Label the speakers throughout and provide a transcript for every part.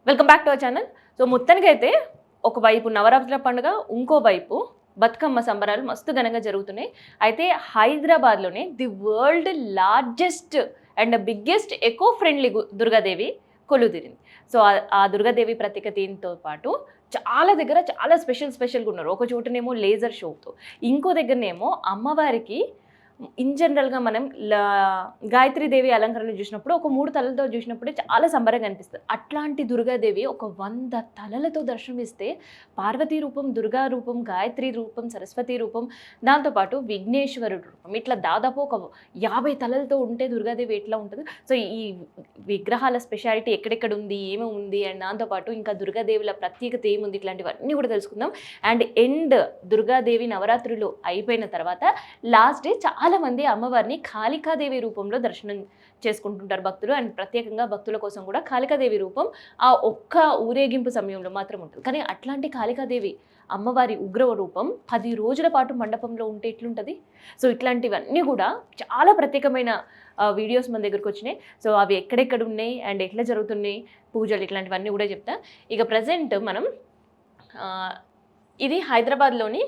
Speaker 1: Welcome back to our channel. So మొత్తానికైతే ఒకవైపు నవరాత్రుల పండుగ, ఇంకోవైపు బతుకమ్మ సంబరాలు మస్తు ఘనంగా జరుగుతున్నాయి. అయితే హైదరాబాద్లోనే the world largest and biggest eco friendly Durgadevi కొలువుదీరింది. సో ఆ దుర్గాదేవి ప్రత్యేకతతో పాటు చాలా దగ్గర చాలా స్పెషల్గా ఉన్నారు. ఒక చోటనేమో లేజర్ షోతో, ఇంకో దగ్గరనేమో అమ్మవారికి ఇన్ జనరల్గా మనం గాయత్రీదేవి అలంకరణ చూసినప్పుడు ఒక 3 తలలతో చూసినప్పుడే చాలా సంబరంగా అనిపిస్తుంది. అట్లాంటి దుర్గాదేవి ఒక 100 తలలతో దర్శనమిస్తే పార్వతీ రూపం, దుర్గా రూపం, గాయత్రి రూపం, సరస్వతి రూపం, దాంతోపాటు విఘ్నేశ్వరుడు రూపం, ఇట్లా దాదాపు ఒక 50 తలలతో ఉంటే దుర్గాదేవి ఎట్లా ఉంటుంది. సో ఈ విగ్రహాల స్పెషాలిటీ ఎక్కడెక్కడ ఉంది, ఏమేమి ఉంది, అండ్ దాంతోపాటు ఇంకా దుర్గాదేవుల ప్రత్యేకత ఏముంది, ఇట్లాంటివన్నీ కూడా తెలుసుకుందాం. అండ్ దుర్గాదేవి నవరాత్రులు అయిపోయిన తర్వాత లాస్ట్ డే చాలా మంది అమ్మవారిని కాళికాదేవి రూపంలో దర్శనం చేసుకుంటుంటారు భక్తులు. అండ్ ప్రత్యేకంగా భక్తుల కోసం కూడా కాళికాదేవి రూపం ఆ ఒక్క ఊరేగింపు సమయంలో మాత్రం ఉంటుంది. కానీ అట్లాంటి కాళికాదేవి అమ్మవారి ఉగ్ర రూపం 10 రోజుల పాటు మండపంలో ఉంటే ఎట్లుంటుంది. సో ఇట్లాంటివన్నీ కూడా చాలా ప్రత్యేకమైన వీడియోస్ మన దగ్గరకు వచ్చినాయి. సో అవి ఎక్కడెక్కడ ఉన్నాయి అండ్ ఎట్లా జరుగుతున్నాయి పూజలు, ఇట్లాంటివన్నీ కూడా చెప్తా. ఇక ప్రజెంట్ మనం ఇది హైదరాబాద్లోని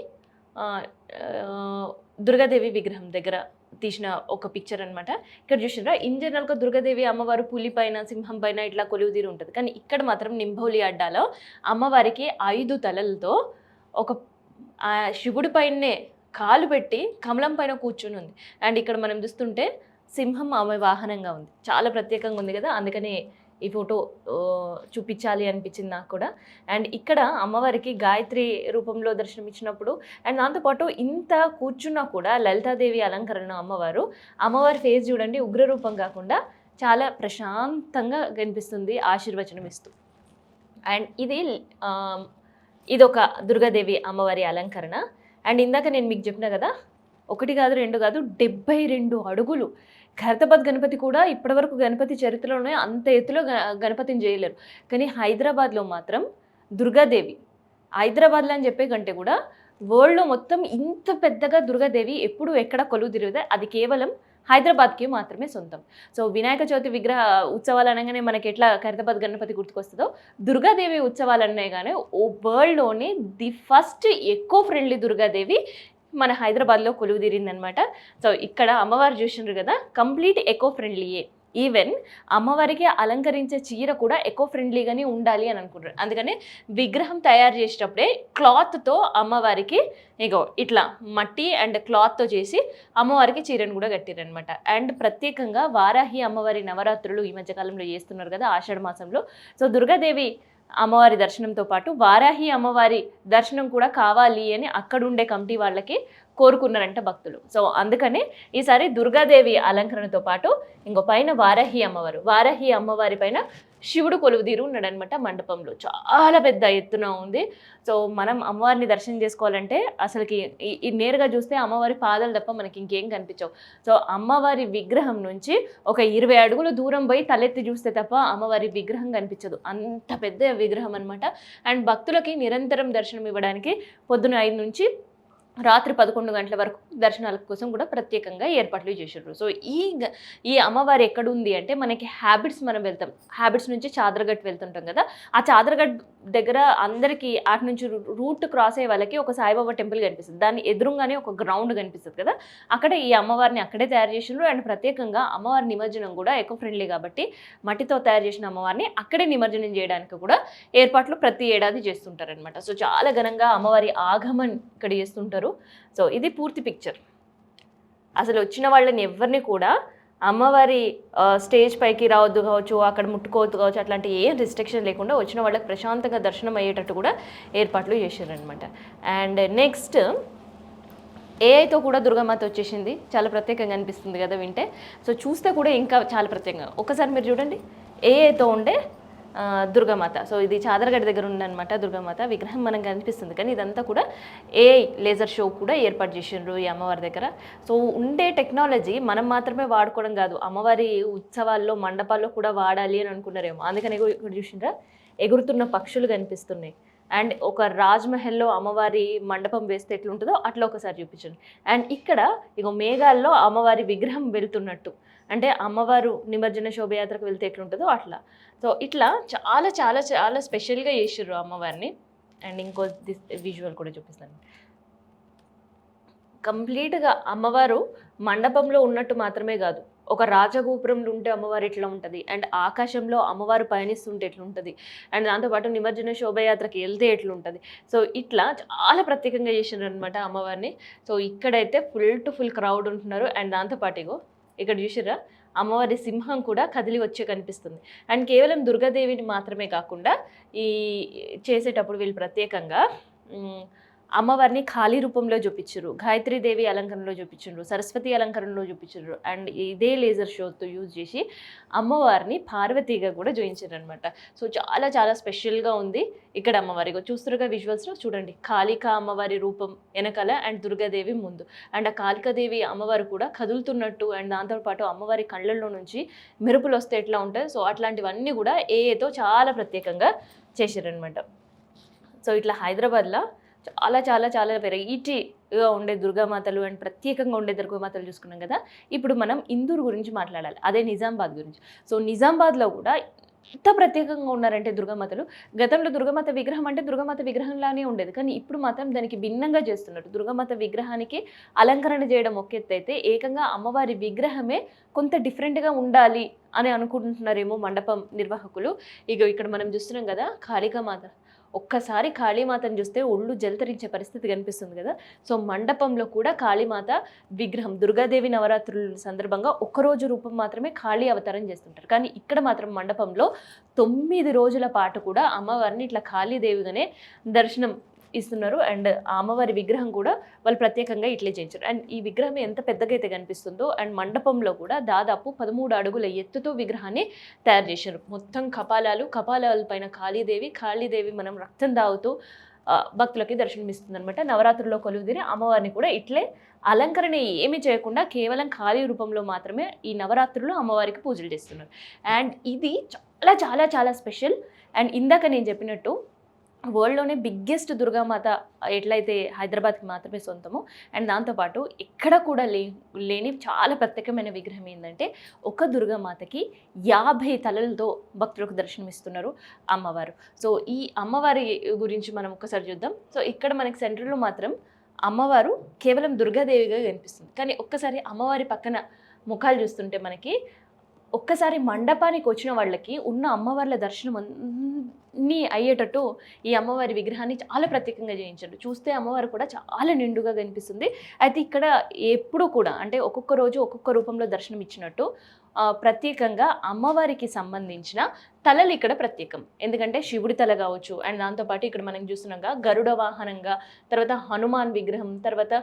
Speaker 1: దుర్గాదేవి విగ్రహం దగ్గర తీసిన ఒక పిక్చర్ అనమాట. ఇక్కడ చూసినారా, ఇన్ జనరల్గా దుర్గాదేవి అమ్మవారు పులి పైన, సింహం పైన ఇట్లా కొలువుదీరి ఉంటుంది. కానీ ఇక్కడ మాత్రం నింభౌలి అడ్డాలో అమ్మవారికి 5 తలలతో ఒక శివుడి పైనే కాలు పెట్టి కమలం పైన కూర్చుని ఉంది. అండ్ ఇక్కడ మనం చూస్తుంటే సింహం ఆమె వాహనంగా ఉంది. చాలా ప్రత్యేకంగా ఉంది కదా, అందుకనే ఈ ఫోటో చూపించాలి అనిపించింది నాకు కూడా. అండ్ ఇక్కడ అమ్మవారికి గాయత్రి రూపంలో దర్శనం ఇచ్చినప్పుడు అండ్ దాంతోపాటు ఇంత కూర్చున్నా కూడా లలితాదేవి అలంకరణ అమ్మవారి ఫేస్ చూడండి, ఉగ్రరూపం కాకుండా చాలా ప్రశాంతంగా కనిపిస్తుంది, ఆశీర్వచనం ఇస్తూ. అండ్ ఇదొక దుర్గాదేవి అమ్మవారి అలంకరణ. అండ్ ఇందాక నేను మీకు చెప్పిన కదా, 1 కాదు 2 కాదు 72 అడుగులు. ఖైరతాబాద్ గణపతి కూడా ఇప్పటివరకు గణపతి చరిత్రలోనే అంత ఎత్తులో గణపతిని చేయలేరు. కానీ హైదరాబాద్లో మాత్రం దుర్గాదేవి, హైదరాబాద్లో అని చెప్పే కంటే కూడా వరల్డ్లో మొత్తం ఇంత పెద్దగా దుర్గాదేవి ఎప్పుడు ఎక్కడ కొలువు తిరుగుతుంది, అది కేవలం హైదరాబాద్కి మాత్రమే సొంతం. సో వినాయక చవితి విగ్రహ ఉత్సవాలు అనగానే మనకి ఎట్లా ఖైరతాబాద్ గణపతి గుర్తుకొస్తుందో, దుర్గాదేవి ఉత్సవాలు అనగానే వరల్డ్లోనే the first eco friendly Durgadevi మన హైదరాబాద్లో కొలువుదీరిందనమాట. సో ఇక్కడ అమ్మవారు చూసినారు కదా, కంప్లీట్ ఎకో ఫ్రెండ్లీయే. ఈవెన్ అమ్మవారికి అలంకరించే చీర కూడా ఎకో ఫ్రెండ్లీగానే ఉండాలి అని అనుకుంటారు. అందుకని విగ్రహం తయారు చేసేటప్పుడే క్లాత్తో అమ్మవారికి ఇట్లా మట్టి అండ్ క్లాత్తో చేసి అమ్మవారికి చీరను కూడా కట్టిరనమాట. అండ్ ప్రత్యేకంగా వారాహి అమ్మవారి నవరాత్రులు ఈ మధ్యకాలంలో చేస్తున్నారు కదా, ఆషాఢ మాసంలో. సో దుర్గాదేవి అమ్మవారి దర్శనంతో పాటు వారాహి అమ్మవారి దర్శనం కూడా కావాలి అని అక్కడుండే కమిటీ వాళ్ళకి కోరుకున్నారంట భక్తులు. సో అందుకనే ఈసారి దుర్గాదేవి అలంకరణతో పాటు ఇంకో పైన వారాహి అమ్మవారి పైన శివుడు కొలువుదీరు ఉన్నాడనమాట మండపంలో. చాలా పెద్ద ఎత్తున ఉంది. సో మనం అమ్మవారిని దర్శనం చేసుకోవాలంటే అసలుకి నేరుగా చూస్తే అమ్మవారి పాదాలు తప్ప మనకి ఇంకేం కనిపించవు. సో అమ్మవారి విగ్రహం నుంచి ఒక 20 అడుగులు దూరం పోయి తలెత్తి చూస్తే తప్ప అమ్మవారి విగ్రహం కనిపించదు. అంత పెద్ద విగ్రహం అనమాట. అండ్ భక్తులకి నిరంతరం దర్శనం ఇవ్వడానికి పొద్దున 5 నుంచి రాత్రి 11 గంటల వరకు దర్శనాల కోసం కూడా ప్రత్యేకంగా ఏర్పాట్లు చేశారు. సో ఈ అమ్మవారు ఎక్కడుంది అంటే మనకి మనం వెళ్తాం, హ్యాబిట్స్ నుంచి చాదరగట్ వెళ్తుంటాం కదా, ఆ చాదరగట్ దగ్గర అందరికీ అటు నుంచి రూట్ క్రాస్ అయ్యే వాళ్ళకి ఒక సాయిబాబా టెంపుల్ కనిపిస్తుంది. దాని ఎదురుగానే ఒక గ్రౌండ్ కనిపిస్తుంది కదా, అక్కడ ఈ అమ్మవారిని అక్కడే తయారు చేసినారు. అండ్ ప్రత్యేకంగా అమ్మవారి నిమజ్జనం కూడా ఎకో ఫ్రెండ్లీ కాబట్టి మట్టితో తయారు చేసిన అమ్మవారిని అక్కడే నిమజ్జనం చేయడానికి కూడా ఏర్పాట్లు ప్రతి ఏడాది చేస్తుంటారనమాట. సో చాలా ఘనంగా అమ్మవారి ఆగమన్ ఇక్కడ చేస్తుంటారు. సో ఇది పూర్తి పిక్చర్. అసలు వచ్చిన వాళ్ళని ఎవరిని కూడా అమ్మవారి స్టేజ్ పైకి రావద్దు కావచ్చు, అక్కడ ముట్టుకోవద్దు కావచ్చు, అట్లాంటి ఏం రిస్ట్రిక్షన్ లేకుండా వచ్చిన వాళ్ళకి ప్రశాంతంగా దర్శనం అయ్యేటట్టు కూడా ఏర్పాట్లు చేశారనమాట. అండ్ నెక్స్ట్ ఏఐతో కూడా దుర్గామాత వచ్చేసింది. చాలా ప్రత్యేకంగా అనిపిస్తుంది కదా వింటే. సో చూస్తే కూడా ఇంకా చాలా ప్రత్యేకంగా. ఒకసారి మీరు చూడండి, ఏఐతో ఉండే దుర్గామాత. సో ఇది చాదరగడ్డ దగ్గర ఉందన్నమాట దుర్గామాత విగ్రహం మనకు కనిపిస్తుంది. కానీ ఇదంతా కూడా ఏఐ లేజర్ షో కూడా ఏర్పాటు చేసిండ్రు ఈ అమ్మవారి దగ్గర. సో ఉండే టెక్నాలజీ మనం మాత్రమే వాడుకోవడం కాదు, అమ్మవారి ఉత్సవాల్లో మండపాల్లో కూడా వాడాలి అని అనుకున్నారేమో. అందుకని ఇక్కడ చూసిండ్రా, ఎగురుతున్న పక్షులు కనిపిస్తున్నాయి. అండ్ ఒక రాజ్మహల్లో అమ్మవారి మండపం వేస్తే ఎట్లుంటుందో అట్లా ఒకసారి చూపించండి. అండ్ ఇక్కడ మేఘాల్లో అమ్మవారి విగ్రహం వెళ్తున్నట్టు. అంటే అమ్మవారు నిమజ్జన శోభయాత్రకు వెళ్తే ఎట్లుంటుందో అట్లా. సో ఇట్లా చాలా చాలా చాలా స్పెషల్గా చేసిర్రు అమ్మవారిని. అండ్ ఇంకో విజువల్ కూడా చూపిస్తాను. కంప్లీట్గా అమ్మవారు మండపంలో ఉన్నట్టు మాత్రమే కాదు, ఒక రాజగోపురంలో ఉంటే అమ్మవారు ఎట్లా ఉంటుంది, అండ్ ఆకాశంలో అమ్మవారు పయనిస్తుంటే ఎట్లుంటుంది, అండ్ దాంతోపాటు నిమజ్జన శోభయాత్రకి వెళ్తే ఎట్లుంటుంది. సో ఇట్లా చాలా ప్రత్యేకంగా చేసినారు అనమాట అమ్మవారిని. సో ఇక్కడైతే ఫుల్ టు ఫుల్ క్రౌడ్ ఉంటున్నారు. అండ్ దాంతోపాటు ఇగో ఇక్కడ చూసిరా అమ్మవారి సింహం కూడా కదిలి వచ్చే కనిపిస్తుంది. అండ్ కేవలం దుర్గాదేవిని మాత్రమే కాకుండా ఈ చేసేటప్పుడు వీళ్ళు ప్రత్యేకంగా అమ్మవారిని ఖాళీ రూపంలో చూపించారు, గాయత్రీదేవి అలంకరణలో చూపించారు, సరస్వతి అలంకరణలో చూపించారు. అండ్ ఇదే లేజర్ షోతో యూజ్ చేసి అమ్మవారిని పార్వతీగా కూడా చూపించారు అనమాట. సో చాలా చాలా స్పెషల్గా ఉంది ఇక్కడ అమ్మవారి. చూస్తురుగా విజువల్స్లో చూడండి, కాళికా అమ్మవారి రూపం వెనకాల అండ్ దుర్గాదేవి ముందు. అండ్ ఆ కాళికాదేవి అమ్మవారు కూడా కదులుతున్నట్టు, అండ్ దాంతోపాటు అమ్మవారి కళ్ళల్లో నుంచి మెరుపులు వస్తే ఎట్లా ఉంటుంది, సో అట్లాంటివన్నీ కూడా ఏతో చాలా ప్రత్యేకంగా చేశారనమాట. సో ఇట్లా హైదరాబాద్లో చాలా చాలా చాలా వెరైటీగా ఉండే దుర్గామాతలు అండ్ ప్రత్యేకంగా ఉండే దుర్గామాతలు చూసుకున్నాం కదా. ఇప్పుడు మనం ఇందూరు గురించి మాట్లాడాలి, అదే నిజామాబాద్ గురించి. సో నిజామాబాద్లో కూడా ఎంత ప్రత్యేకంగా ఉన్నారంటే దుర్గామాతలు. గతంలో దుర్గామాత విగ్రహం అంటే దుర్గామాత విగ్రహంలానే ఉండేది, కానీ ఇప్పుడు మాత్రం దానికి భిన్నంగా చేస్తున్నారు. దుర్గామాత విగ్రహానికి అలంకరణ చేయడం ఒక ఎత్తు అయితే, ఏకంగా అమ్మవారి విగ్రహమే కొంత డిఫరెంట్గా ఉండాలి అని అనుకుంటున్నారేమో మండపం నిర్వాహకులు. ఇక్కడ మనం చూస్తున్నాం కదా కాళికామాత. ఒక్కసారి కాళీమాతను చూస్తే ఒళ్ళు జలతరించే పరిస్థితి కనిపిస్తుంది కదా. సో మండపంలో కూడా కాళీమాత విగ్రహం, దుర్గాదేవి నవరాత్రుల సందర్భంగా ఒక్కరోజు రూపం మాత్రమే కాళీ అవతారం చేస్తుంటారు. కానీ ఇక్కడ మాత్రం మండపంలో 9 రోజుల పాటు కూడా అమ్మవారిని ఇట్లా కాళీదేవిగానే దర్శనం ఇస్తున్నారు. అండ్ ఆ అమ్మవారి విగ్రహం కూడా వాళ్ళు ప్రత్యేకంగా ఇట్లే చేయించారు. అండ్ ఈ విగ్రహం ఎంత పెద్దగా అయితే కనిపిస్తుందో, అండ్ మండపంలో కూడా దాదాపు 13 అడుగుల ఎత్తుతో విగ్రహాన్ని తయారు చేశారు. మొత్తం కపాలాల పైన కాళీదేవి మనం రక్తం దాగుతూ భక్తులకి దర్శనమిస్తుంది అనమాట. నవరాత్రుల్లో కొలువుదీరి అమ్మవారిని కూడా ఇట్లే అలంకరణ ఏమీ చేయకుండా కేవలం ఖాళీ రూపంలో మాత్రమే ఈ నవరాత్రుల్లో అమ్మవారికి పూజలు చేస్తున్నారు. అండ్ ఇది చాలా చాలా చాలా స్పెషల్. అండ్ ఇందాక నేను చెప్పినట్టు వరల్డ్లోనే బిగ్గెస్ట్ దుర్గామాత ఎట్లయితే హైదరాబాద్కి మాత్రమే సొంతమో, అండ్ దాంతోపాటు ఎక్కడ కూడా లేని చాలా ప్రత్యేకమైన విగ్రహం ఏంటంటే, ఒక దుర్గామాతకి 50 తలలతో భక్తులకు దర్శనమిస్తున్నారు అమ్మవారు. సో ఈ అమ్మవారి గురించి మనం ఒకసారి చూద్దాం. సో ఇక్కడ మనకి సెంటర్లో మాత్రం అమ్మవారు కేవలం దుర్గాదేవిగా కనిపిస్తుంది. కానీ ఒక్కసారి అమ్మవారి పక్కన ముఖాలు చూస్తుంటే మనకి ఒక్కసారి మండపానికి వచ్చిన వాళ్ళకి ఉన్న అమ్మవార్ల దర్శనం అన్నీ అయ్యేటట్టు ఈ అమ్మవారి విగ్రహాన్ని చాలా ప్రత్యేకంగా చేయించారు. చూస్తే అమ్మవారు కూడా చాలా నిండుగా కనిపిస్తుంది. అయితే ఇక్కడ ఎప్పుడూ కూడా అంటే ఒక్కొక్క రోజు ఒక్కొక్క రూపంలో దర్శనం ఇచ్చినట్టు ప్రత్యేకంగా అమ్మవారికి సంబంధించిన తలలు ఇక్కడ ప్రత్యేకం. ఎందుకంటే శివుడి తల కావచ్చు, అండ్ దాంతోపాటు ఇక్కడ మనం చూస్తున్నాగా గరుడ వాహనంగా, తర్వాత హనుమాన్ విగ్రహం, తర్వాత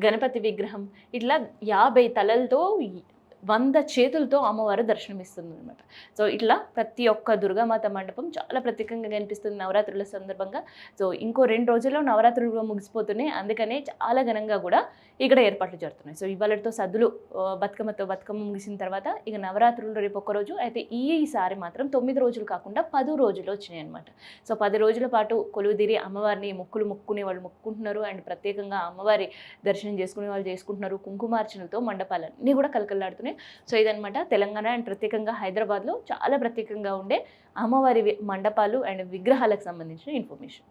Speaker 1: గణపతి విగ్రహం, ఇట్లా 50 తలలతో 100 చేతులతో అమ్మవారు దర్శనమిస్తుంది అనమాట. సో ఇట్లా ప్రతి ఒక్క దుర్గామాత మండపం చాలా ప్రత్యేకంగా కనిపిస్తుంది నవరాత్రుల సందర్భంగా. సో ఇంకో 2 రోజుల్లో నవరాత్రులు ముగిసిపోతున్నాయి, అందుకనే చాలా ఘనంగా కూడా ఇక్కడ ఏర్పాట్లు జరుగుతున్నాయి. సో ఇవాళతో సద్దులు బతుకమ్మ ముగిసిన తర్వాత ఇక నవరాత్రులు రేపు ఒక్కరోజు అయితే. ఈసారి మాత్రం 9 రోజులు కాకుండా 10 రోజులు వచ్చినాయి అనమాట. సో 10 రోజుల పాటు కొలువుదీరి అమ్మవారిని మొక్కునే వాళ్ళు మొక్కుకుంటున్నారు, అండ్ ప్రత్యేకంగా అమ్మవారి దర్శనం చేసుకునే వాళ్ళు చేసుకుంటున్నారు. కుంకుమార్చనలతో మండపాలన్నీ కూడా కలకల్లాడుతున్నాయి. సో ఇదనమాట తెలంగాణ అండ్ ప్రత్యేకంగా హైదరాబాద్లో చాలా ప్రత్యేకంగా ఉండే అమ్మవారి మండపాలు అండ్ విగ్రహాలకు సంబంధించిన ఇన్ఫర్మేషన్.